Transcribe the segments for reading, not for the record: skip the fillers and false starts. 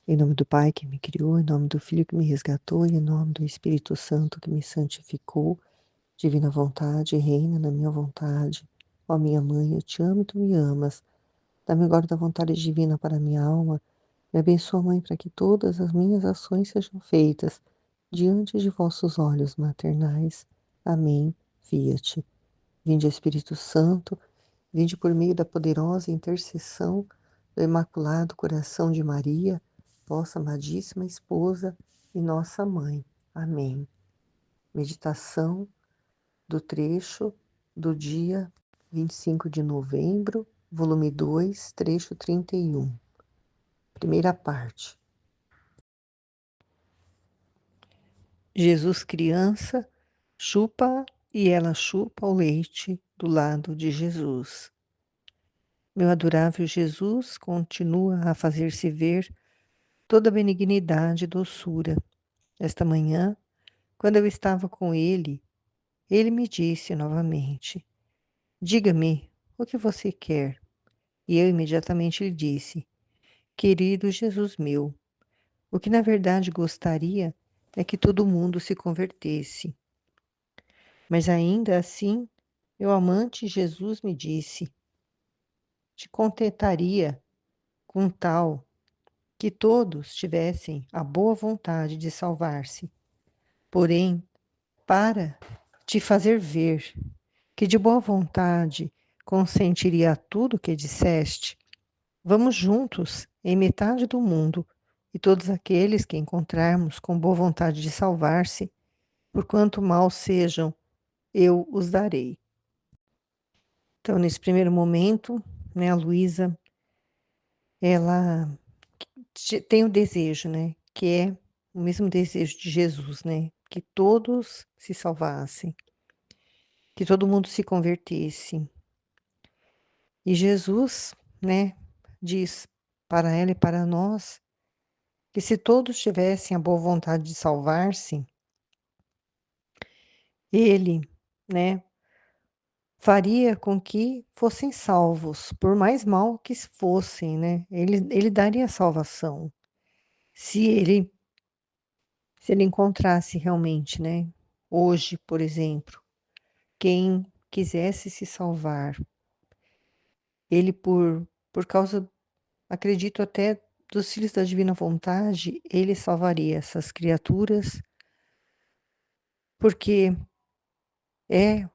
Em nome do Pai que me criou, em nome do Filho que me resgatou, e em nome do Espírito Santo que me santificou, divina vontade, reina na minha vontade. Ó minha mãe, eu te amo e tu me amas. Dá-me agora da vontade divina para a minha alma. Me abençoa, Mãe, para que todas as minhas ações sejam feitas diante de vossos olhos maternais. Amém. Fiat. Vinde, Espírito Santo, vinde por meio da poderosa intercessão do Imaculado Coração de Maria, vossa amadíssima esposa e nossa mãe. Amém. Meditação do trecho do dia 25 de novembro, volume 2, trecho 31. Primeira parte. Jesus criança chupa e ela chupa o leite do lado de Jesus. Meu adorável Jesus continua a fazer-se ver toda benignidade e doçura. Esta manhã, quando eu estava com ele me disse novamente: Diga-me o que você quer. E eu imediatamente lhe disse: Querido Jesus meu, o que na verdade gostaria é que todo mundo se convertesse. Mas ainda assim, meu amante Jesus me disse: Te contentaria com tal que todos tivessem a boa vontade de salvar-se. Porém, para te fazer ver que de boa vontade consentiria a tudo o que disseste, vamos juntos em metade do mundo, e todos aqueles que encontrarmos com boa vontade de salvar-se, por quanto mal sejam, eu os darei. Então, nesse primeiro momento, né, a Luísa, ela tem o desejo, né, que é o mesmo desejo de Jesus, né, que todos se salvassem, que todo mundo se convertesse. E Jesus, né, diz para ela e para nós que se todos tivessem a boa vontade de salvar-se, ele, né, faria com que fossem salvos, por mais mal que fossem, né? Ele daria salvação se ele se ele encontrasse realmente, né? Hoje, por exemplo, quem quisesse se salvar, ele por causa, acredito até dos filhos da divina vontade, ele salvaria essas criaturas, porque é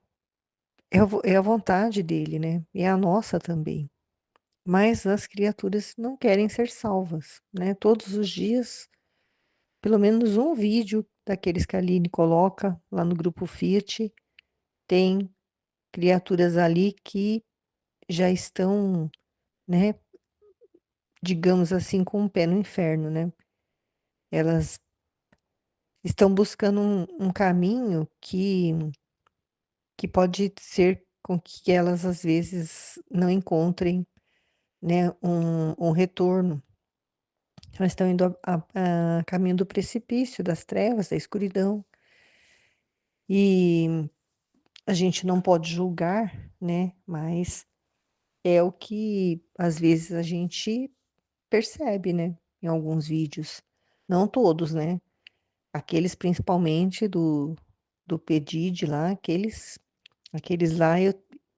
é a vontade dele, né? E é a nossa também. Mas as criaturas não querem ser salvas, né? Todos os dias, pelo menos um vídeo daqueles que a Aline coloca lá no grupo Fiat, tem criaturas ali que já estão, né, digamos assim, com o pé no inferno, né? Elas estão buscando um caminho que pode ser com que elas às vezes não encontrem, né, um retorno. Elas estão indo a caminho do precipício, das trevas, da escuridão. E a gente não pode julgar, né? Mas é o que às vezes a gente percebe, né? Em alguns vídeos. Não todos, né? Aqueles principalmente do Pedide lá, aqueles lá,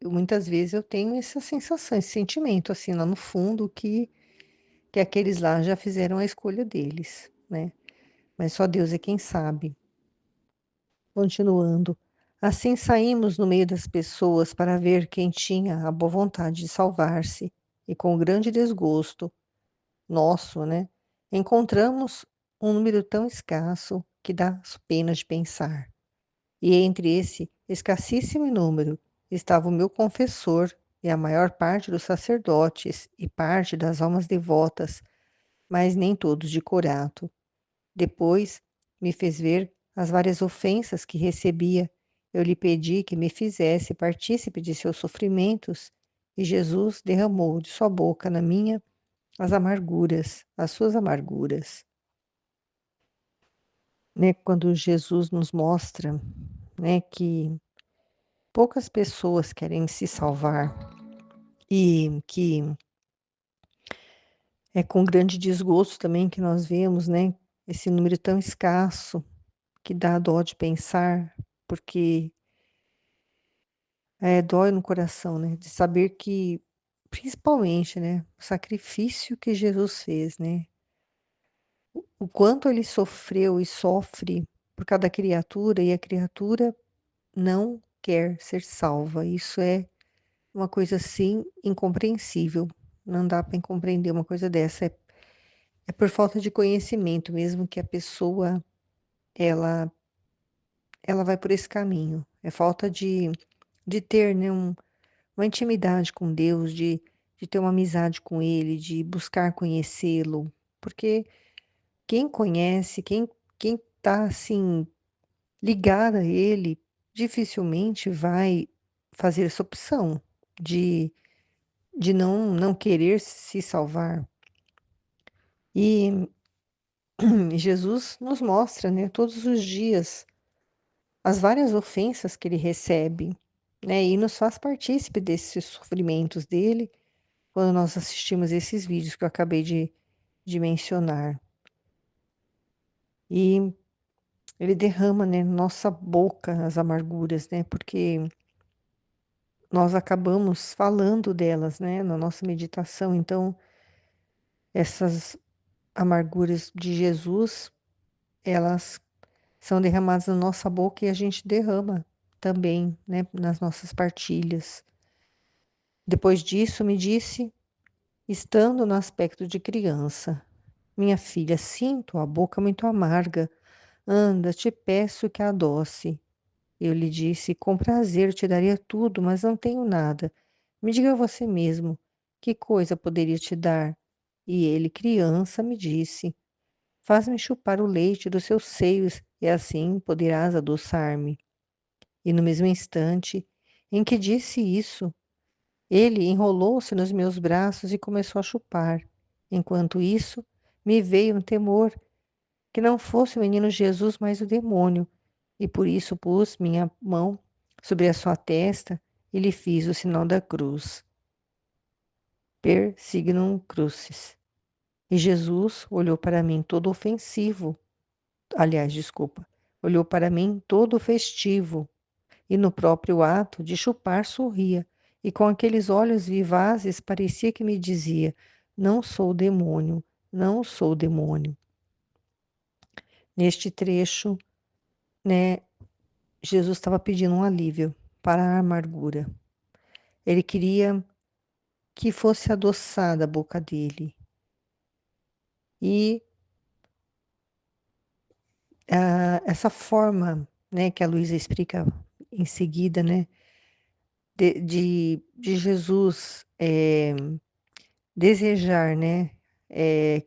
muitas vezes eu tenho essa sensação, esse sentimento, assim, lá no fundo, que aqueles lá já fizeram a escolha deles, né? Mas só Deus é quem sabe. Continuando. Assim saímos no meio das pessoas para ver quem tinha a boa vontade de salvar-se, e com grande desgosto nosso, né, encontramos um número tão escasso que dá pena de pensar. E entre esse escassíssimo número estava o meu confessor e a maior parte dos sacerdotes e parte das almas devotas, mas nem todos de corato. Depois me fez ver as várias ofensas que recebia. Eu lhe pedi que me fizesse partícipe de seus sofrimentos, e Jesus derramou de sua boca na minha as amarguras, as suas amarguras. Né, quando Jesus nos mostra, né, que poucas pessoas querem se salvar e que É com grande desgosto também que nós vemos, né, esse número tão escasso, que dá dó de pensar, porque, dói no coração, né, de saber que, principalmente, né, o sacrifício que Jesus fez, né, o quanto ele sofreu e sofre por cada criatura, e a criatura não quer ser salva. Isso é uma coisa, assim, incompreensível. Não dá para compreender uma coisa dessa. É por falta de conhecimento mesmo que a pessoa ela ela vai por esse caminho. É falta de ter, né, uma intimidade com Deus, de ter uma amizade com Ele, de buscar conhecê-lo, porque quem conhece, quem está, assim, ligado a Ele, dificilmente vai fazer essa opção de não querer se salvar. E Jesus nos mostra, né, todos os dias as várias ofensas que ele recebe, né, e nos faz partícipe desses sofrimentos dele, quando nós assistimos esses vídeos que eu acabei de mencionar. E ele derrama, né, na nossa boca as amarguras, né, porque nós acabamos falando delas, né, na nossa meditação. Então, essas amarguras de Jesus, elas são derramadas na nossa boca e a gente derrama também, né, nas nossas partilhas. Depois disso, me disse, estando no aspecto de criança: minha filha, sinto a boca muito amarga. Anda, te peço que a adoce. Eu lhe disse: com prazer te daria tudo, mas não tenho nada. Me diga você mesmo, que coisa poderia te dar? E ele, criança, me disse: faz-me chupar o leite dos seus seios, e assim poderás adoçar-me. E no mesmo instante em que disse isso, ele enrolou-se nos meus braços e começou a chupar. Enquanto isso, me veio um temor que não fosse o menino Jesus, mas o demônio, e por isso pus minha mão sobre a sua testa e lhe fiz o sinal da cruz, per signum crucis. E Jesus olhou para mim todo ofensivo, aliás, desculpa, olhou para mim todo festivo, e no próprio ato de chupar sorria, e com aqueles olhos vivazes parecia que me dizia: não sou demônio, não sou demônio. Neste trecho, né, Jesus estava pedindo um alívio para a amargura. Ele queria que fosse adoçada a boca dele. E essa forma, né, que a Luísa explica em seguida, né, de Jesus desejar, né,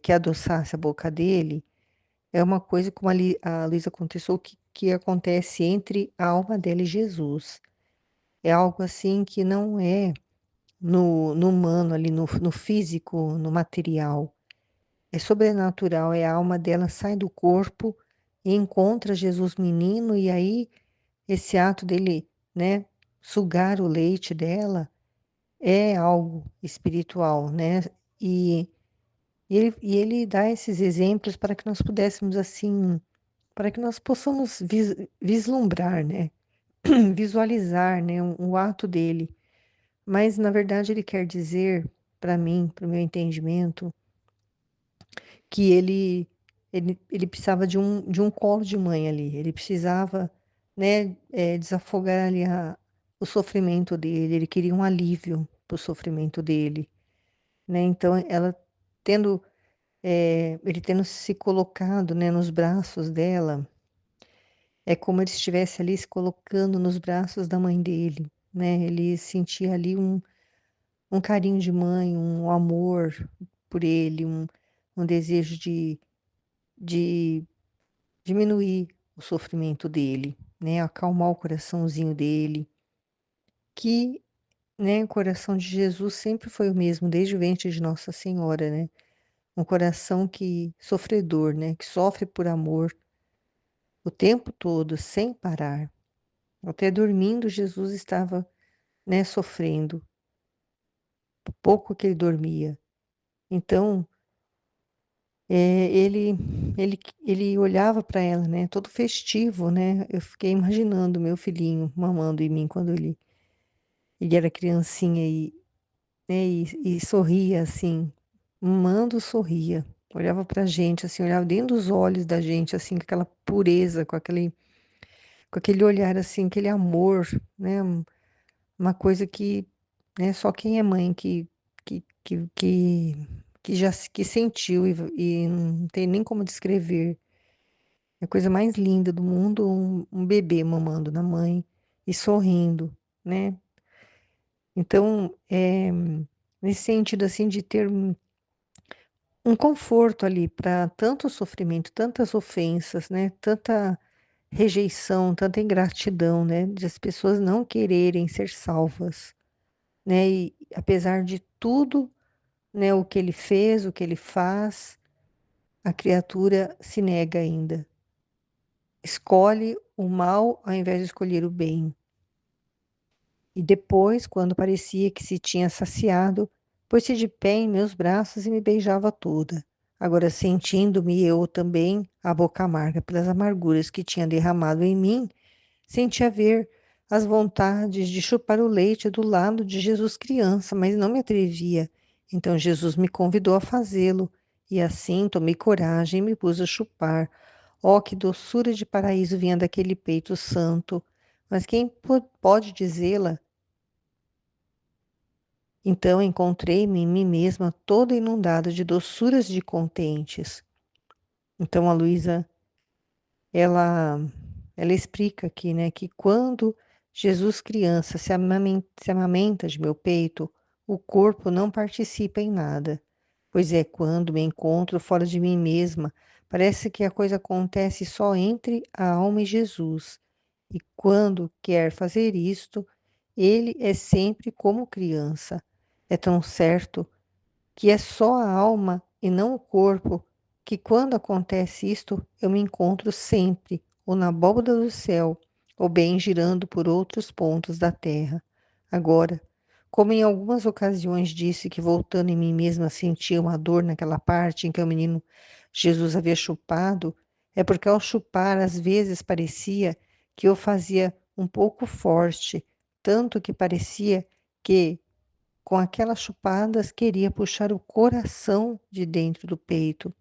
que adoçasse a boca dele, é uma coisa como a Luísa contextou que acontece entre a alma dela e Jesus. É algo assim que não é no humano, ali no físico, no material. É sobrenatural, a alma dela sai do corpo e encontra Jesus menino, e aí esse ato dele, né, sugar o leite dela é algo espiritual, né? E, e ele dá esses exemplos para que nós pudéssemos, assim, para que nós possamos vislumbrar, né? Visualizar, né, o ato dele. Mas, na verdade, ele quer dizer, para mim, para o meu entendimento, que ele precisava de um colo de mãe ali, ele precisava, né, desafogar ali o sofrimento dele, ele queria um alívio para o sofrimento dele, né, então ela tendo, ele tendo se colocado, né, nos braços dela, é como ele estivesse ali se colocando nos braços da mãe dele, né, ele sentia ali um carinho de mãe, um amor por ele, um desejo de diminuir o sofrimento dele, né, acalmar o coraçãozinho dele, que, né, o coração de Jesus sempre foi o mesmo desde o ventre de Nossa Senhora, né, um coração que sofredor, né, que sofre por amor o tempo todo, sem parar. Até dormindo, Jesus estava, né, sofrendo, o pouco que ele dormia. Então, ele, ele olhava para ela, né, todo festivo, né? Eu fiquei imaginando meu filhinho mamando em mim quando ele era criancinha né, e sorria assim, mamando, sorria. Olhava pra gente, assim, olhava dentro dos olhos da gente, assim, com aquela pureza, com aquele olhar, assim, aquele amor, né? Uma coisa que, né, só quem é mãe que, que, que, que sentiu e não tem nem como descrever. É a coisa mais linda do mundo, um bebê mamando na mãe e sorrindo, né? Então, nesse sentido, assim, de ter um conforto ali para tanto sofrimento, tantas ofensas, né? Tanta rejeição, tanta ingratidão, né? De as pessoas não quererem ser salvas, né? E apesar de tudo, né? O que ele fez, o que ele faz, a criatura se nega ainda. Escolhe o mal ao invés de escolher o bem. E depois, quando parecia que se tinha saciado, pôs-se de pé em meus braços e me beijava toda. Agora, sentindo-me eu também a boca amarga pelas amarguras que tinha derramado em mim, sentia ver as vontades de chupar o leite do lado de Jesus criança, mas não me atrevia. Então Jesus me convidou a fazê-lo, e assim tomei coragem e me pus a chupar. Oh, que doçura de paraíso vinha daquele peito santo! Mas quem pode dizê-la? Então encontrei-me em mim mesma toda inundada de doçuras de contentes. Então a Luísa, ela, ela explica aqui, né, que quando Jesus criança se amamenta de meu peito, o corpo não participa em nada, pois é quando me encontro fora de mim mesma, parece que a coisa acontece só entre a alma e Jesus. E quando quer fazer isto, ele é sempre como criança. É tão certo que é só a alma e não o corpo, que quando acontece isto, eu me encontro sempre, ou na abóbada do céu, ou bem girando por outros pontos da terra. Agora, como em algumas ocasiões disse que voltando em mim mesma sentia uma dor naquela parte em que o menino Jesus havia chupado, é porque ao chupar às vezes parecia que eu fazia um pouco forte, tanto que parecia que com aquelas chupadas, queria puxar o coração de dentro do peito.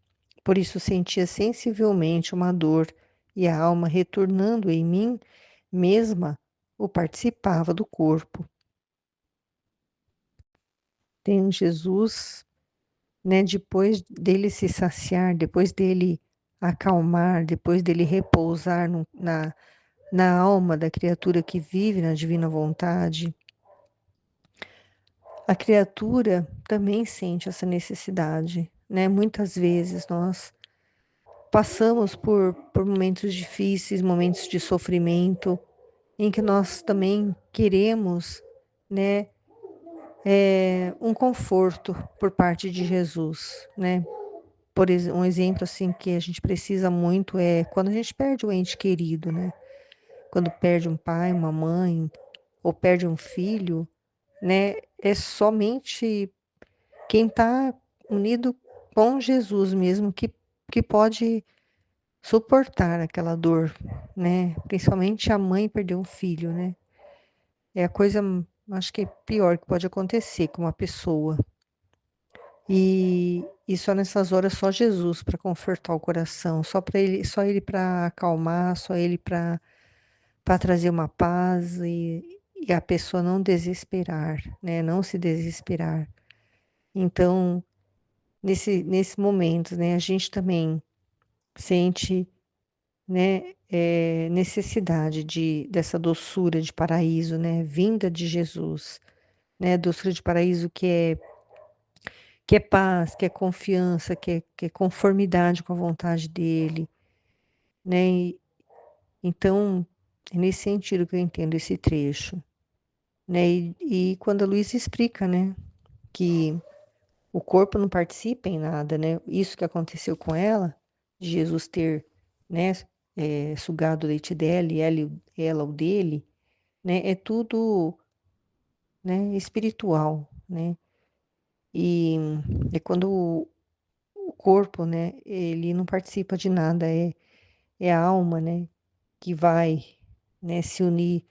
Por isso sentia sensivelmente uma dor e a alma retornando em mim mesma o participava do corpo. Tem Jesus, né, depois dele se saciar, depois dele acalmar, depois dele repousar na alma da criatura que vive na divina vontade, a criatura também sente essa necessidade, né? Muitas vezes nós passamos por momentos difíceis, momentos de sofrimento, em que nós também queremos, né, um conforto por parte de Jesus, né? Um exemplo assim que a gente precisa muito é quando a gente perde o ente querido, né? Quando perde um pai, uma mãe, ou perde um filho, né? É somente quem está unido com Jesus mesmo que pode suportar aquela dor, né? Principalmente a mãe perder um filho, né? É a coisa, acho que pior que pode acontecer com uma pessoa. E só nessas horas só Jesus para confortar o coração, só ele para acalmar, só ele para trazer uma paz e a pessoa não desesperar, né? Não se desesperar. Então, nesse momento, né, a gente também sente, né, necessidade dessa doçura de paraíso, né, vinda de Jesus, né, doçura de paraíso que é paz, que é confiança, que é conformidade com a vontade dele, né, então é nesse sentido que eu entendo esse trecho, né, e quando a Luísa explica, né, que o corpo não participa em nada, né, isso que aconteceu com ela, de Jesus ter, né, sugado o leite dela e ela o dele, né? É tudo, né, espiritual, né? E é quando corpo, né, ele não participa de nada, é a alma, né, que vai, né, se unir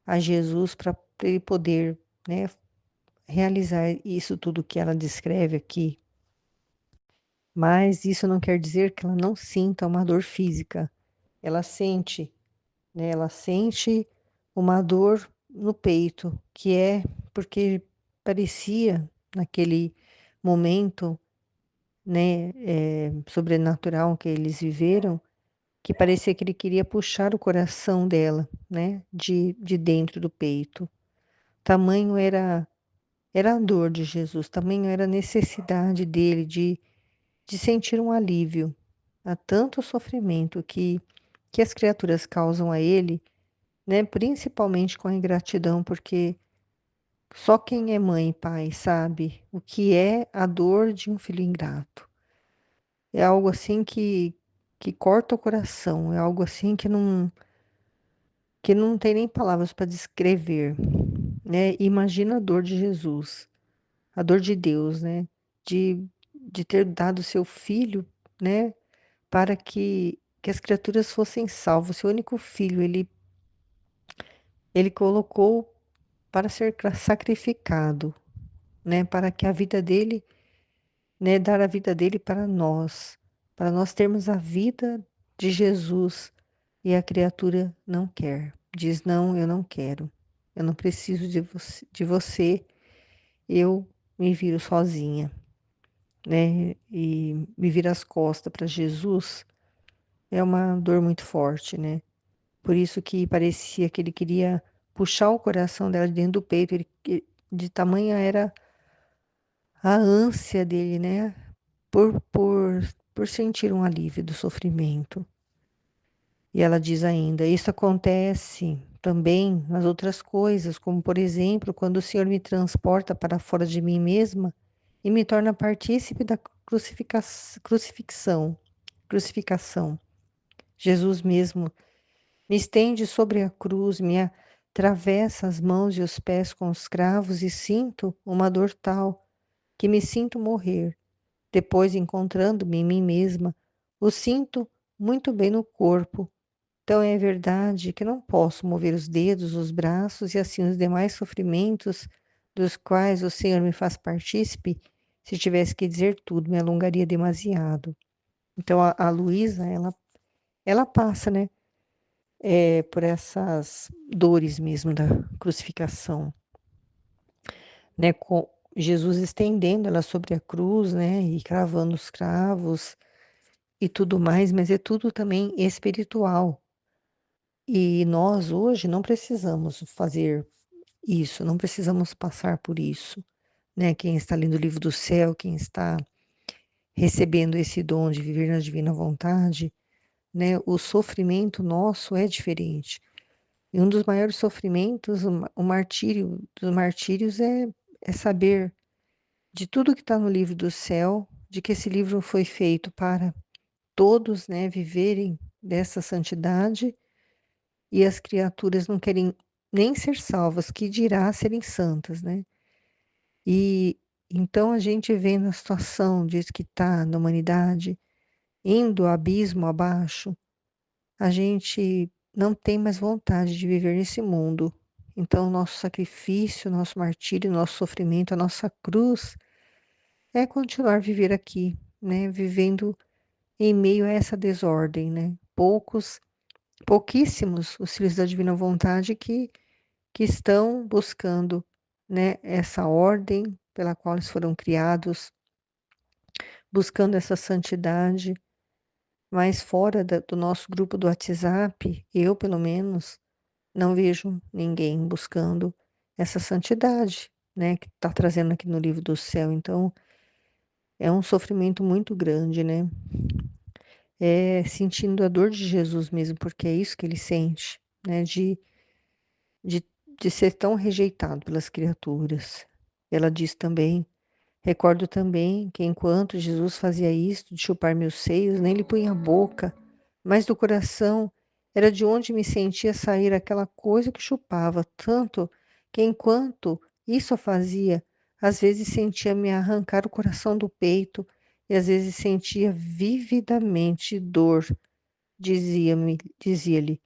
a Jesus para ele poder, né, realizar isso tudo que ela descreve aqui. Mas isso não quer dizer que ela não sinta uma dor física. Ela sente, né, ela sente uma dor no peito, que é porque parecia naquele momento, né, sobrenatural que eles viveram, que parecia que ele queria puxar o coração dela, né, de dentro do peito. Tamanho era a dor de Jesus, tamanho era a necessidade dele de sentir um alívio a tanto sofrimento que as criaturas causam a ele, né, principalmente com a ingratidão, porque só quem é mãe e pai sabe o que é a dor de um filho ingrato. É algo assim que corta o coração, é algo assim que não tem nem palavras para descrever, né? Imagina a dor de Jesus, a dor de Deus, né? De ter dado seu filho, né? Para que as criaturas fossem salvas. Seu único filho, ele colocou para ser sacrificado, né? Para que a vida dele, né? Dar a vida dele para nós termos a vida de Jesus. E a criatura não quer. Diz: não, eu não quero. Eu não preciso de você. Eu me viro sozinha, né? E me viro as costas para Jesus é uma dor muito forte, né? Por isso que parecia que ele queria puxar o coração dela de dentro do peito. De tamanha era a ânsia dele, né? Por, por, por sentir um alívio do sofrimento. E ela diz ainda: isso acontece também nas outras coisas, como por exemplo, quando o Senhor me transporta para fora de mim mesma e me torna partícipe da crucificação. Jesus mesmo me estende sobre a cruz, me atravessa as mãos e os pés com os cravos e sinto uma dor tal que me sinto morrer. Depois, encontrando-me em mim mesma, o sinto muito bem no corpo. Então é verdade que não posso mover os dedos, os braços e assim os demais sofrimentos dos quais o Senhor me faz partícipe. Se tivesse que dizer tudo, me alongaria demasiado. Então a Luísa, ela passa, né, por essas dores mesmo da crucificação, né, com Jesus estendendo ela sobre a cruz, né, e cravando os cravos e tudo mais, mas é tudo também espiritual. E nós hoje não precisamos fazer isso, não precisamos passar por isso, né? Quem está lendo o livro do céu, quem está recebendo esse dom de viver na divina vontade, né? O sofrimento nosso é diferente. E um dos maiores sofrimentos, o martírio dos martírios é saber de tudo que está no livro do céu, de que esse livro foi feito para todos, né, viverem dessa santidade e as criaturas não querem nem ser salvas, que dirá serem santas, né? E então a gente vê na situação diz que está na humanidade, indo abismo abaixo, a gente não tem mais vontade de viver nesse mundo. Então, nosso sacrifício, nosso martírio, nosso sofrimento, a nossa cruz é continuar a viver aqui, né? Vivendo em meio a essa desordem, né? Pouquíssimos os filhos da divina vontade que estão buscando, né, essa ordem pela qual eles foram criados, buscando essa santidade, mas fora do nosso grupo do WhatsApp, eu, pelo menos, não vejo ninguém buscando essa santidade, né, que está trazendo aqui no livro do céu. Então, é um sofrimento muito grande, né? É sentindo a dor de Jesus mesmo, porque é isso que ele sente, né, de, de ser tão rejeitado pelas criaturas. Ela diz também: recordo também que enquanto Jesus fazia isto, de chupar meus seios, nem lhe punha a boca, mas do coração era de onde me sentia sair aquela coisa que chupava, tanto que enquanto isso fazia, às vezes sentia-me arrancar o coração do peito e às vezes sentia vividamente dor. Dizia-lhe,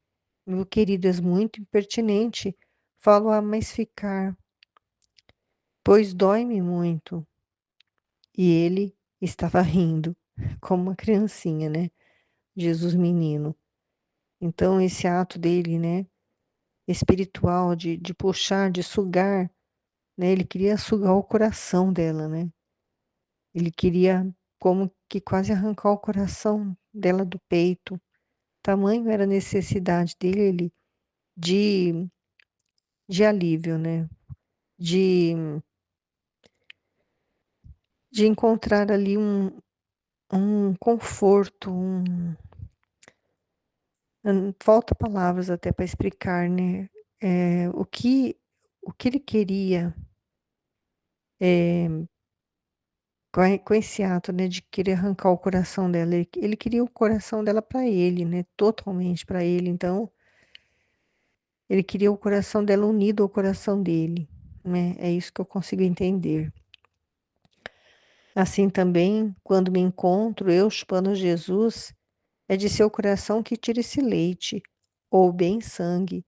meu querido, és muito impertinente. Falo a mais ficar, pois dói-me muito. E ele estava rindo, como uma criancinha, né? Jesus menino. Então, esse ato dele, né, espiritual, de puxar, de sugar, né? Ele queria sugar o coração dela, né? Ele queria como que quase arrancar o coração dela do peito. Tamanho era a necessidade dele de alívio, né? De, de encontrar ali um conforto, falta palavras até para explicar, né? O que ele queria com esse ato, né, de querer arrancar o coração dela. Ele queria o coração dela para ele, né? Totalmente para ele. Então, ele queria o coração dela unido ao coração dele, né? É isso que eu consigo entender. Assim também, quando me encontro, eu chupando Jesus, é de seu coração que tira esse leite, ou bem sangue,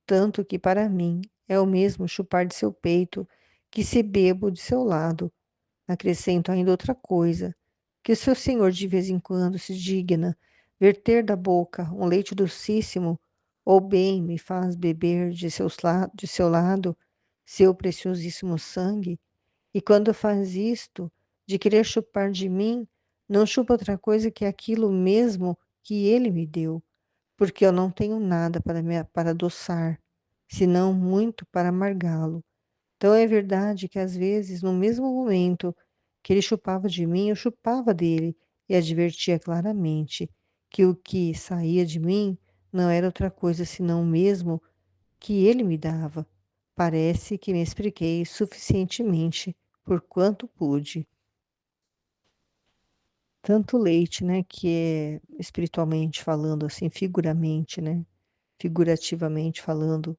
tanto que para mim é o mesmo chupar de seu peito que se bebo de seu lado. Acrescento ainda outra coisa, que o seu senhor de vez em quando se digna verter da boca um leite docíssimo, ou bem me faz beber de seu lado seu preciosíssimo sangue, e quando faz isto, de querer chupar de mim, não chupa outra coisa que aquilo mesmo que ele me deu, porque eu não tenho nada para adoçar, senão muito para amargá-lo. Então é verdade que às vezes, no mesmo momento que ele chupava de mim, eu chupava dele e advertia claramente que o que saía de mim não era outra coisa senão o mesmo que ele me dava. Parece que me expliquei suficientemente por quanto pude. Tanto leite, né, que é espiritualmente falando, assim, figuramente, né, figurativamente falando,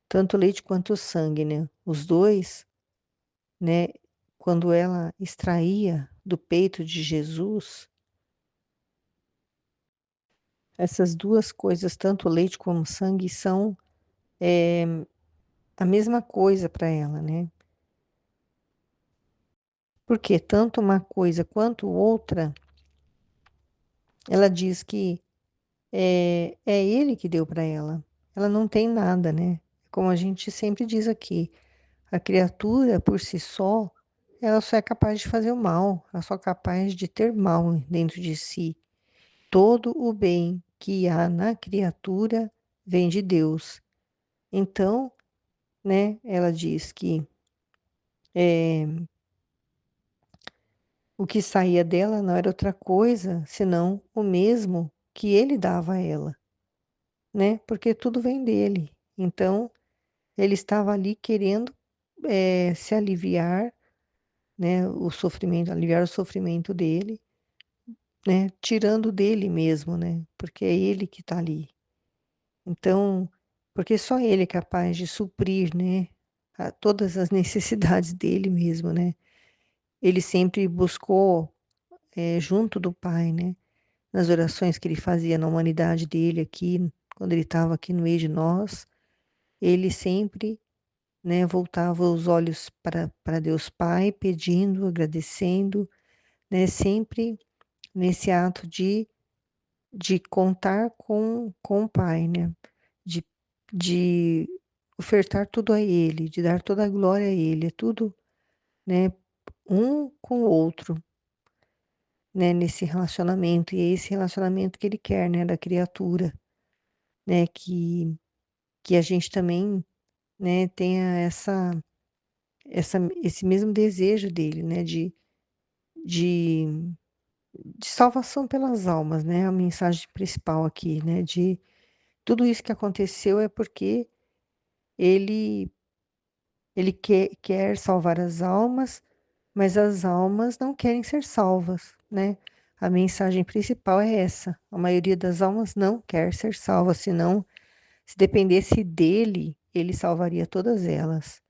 tanto leite quanto o sangue, né, os dois, né, quando ela extraía do peito de Jesus, essas duas coisas, tanto o leite como o sangue, são a mesma coisa para ela, né? Porque tanto uma coisa quanto outra, ela diz que é ele que deu para ela. Ela não tem nada, né? Como a gente sempre diz aqui, a criatura por si só, ela só é capaz de fazer o mal, ela só é capaz de ter mal dentro de si. Todo o bem que há na criatura vem de Deus. Então, né, ela diz que o que saía dela não era outra coisa senão o mesmo que ele dava a ela, né? Porque tudo vem dele. Então, ele estava ali querendo se aliviar, né, o sofrimento, aliviar o sofrimento dele, né, tirando dele mesmo, né? Porque é ele que está ali. Então, porque só ele é capaz de suprir, né, todas as necessidades dele mesmo, né? Ele sempre buscou junto do Pai, né? Nas orações que ele fazia na humanidade dele aqui, quando ele estava aqui no meio de nós, ele sempre, né, voltava os olhos para Deus Pai, pedindo, agradecendo, né, sempre nesse ato de contar com o Pai, né, de, de ofertar tudo a Ele, de dar toda a glória a Ele, é tudo, né, um com o outro, né, nesse relacionamento, e é esse relacionamento que Ele quer, né, da criatura, né, que a gente também, né, tenha esse mesmo desejo dele, né, de, de salvação pelas almas, né, a mensagem principal aqui, né, de tudo isso que aconteceu é porque ele, ele quer salvar as almas, mas as almas não querem ser salvas, né? A mensagem principal é essa. A maioria das almas não quer ser salva, senão, se dependesse dele, ele salvaria todas elas.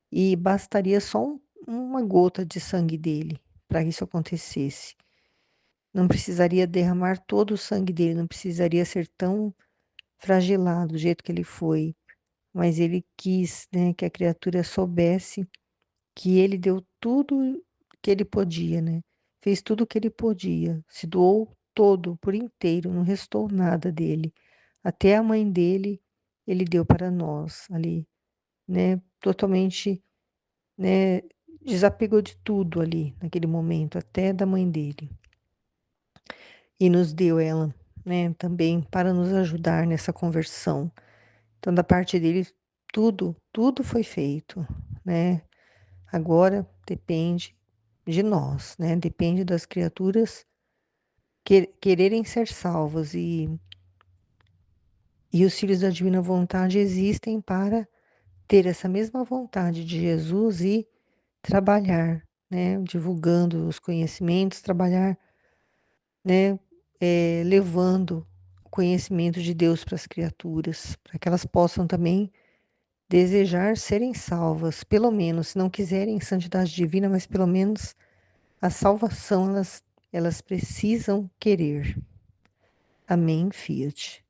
E bastaria só uma gota de sangue dele, para isso acontecesse. Não precisaria derramar todo o sangue dele, não precisaria ser tão fragilado do jeito que ele foi, mas ele quis, né, que a criatura soubesse que ele deu tudo que ele podia, né? Fez tudo o que ele podia, se doou todo, por inteiro, não restou nada dele. Até a mãe dele, ele deu para nós ali, né? Totalmente, né? Desapegou de tudo ali, naquele momento, até da mãe dele. E nos deu ela, né? Também para nos ajudar nessa conversão. Então, da parte dele, tudo foi feito, né? Agora depende de nós, né? Depende das criaturas quererem ser salvas e os filhos da divina vontade existem para ter essa mesma vontade de Jesus e trabalhar, né? Divulgando os conhecimentos, trabalhar, né? Levando o conhecimento de Deus para as criaturas, para que elas possam também desejar serem salvas, pelo menos, se não quiserem santidade divina, mas pelo menos a salvação elas precisam querer. Amém, Fiat.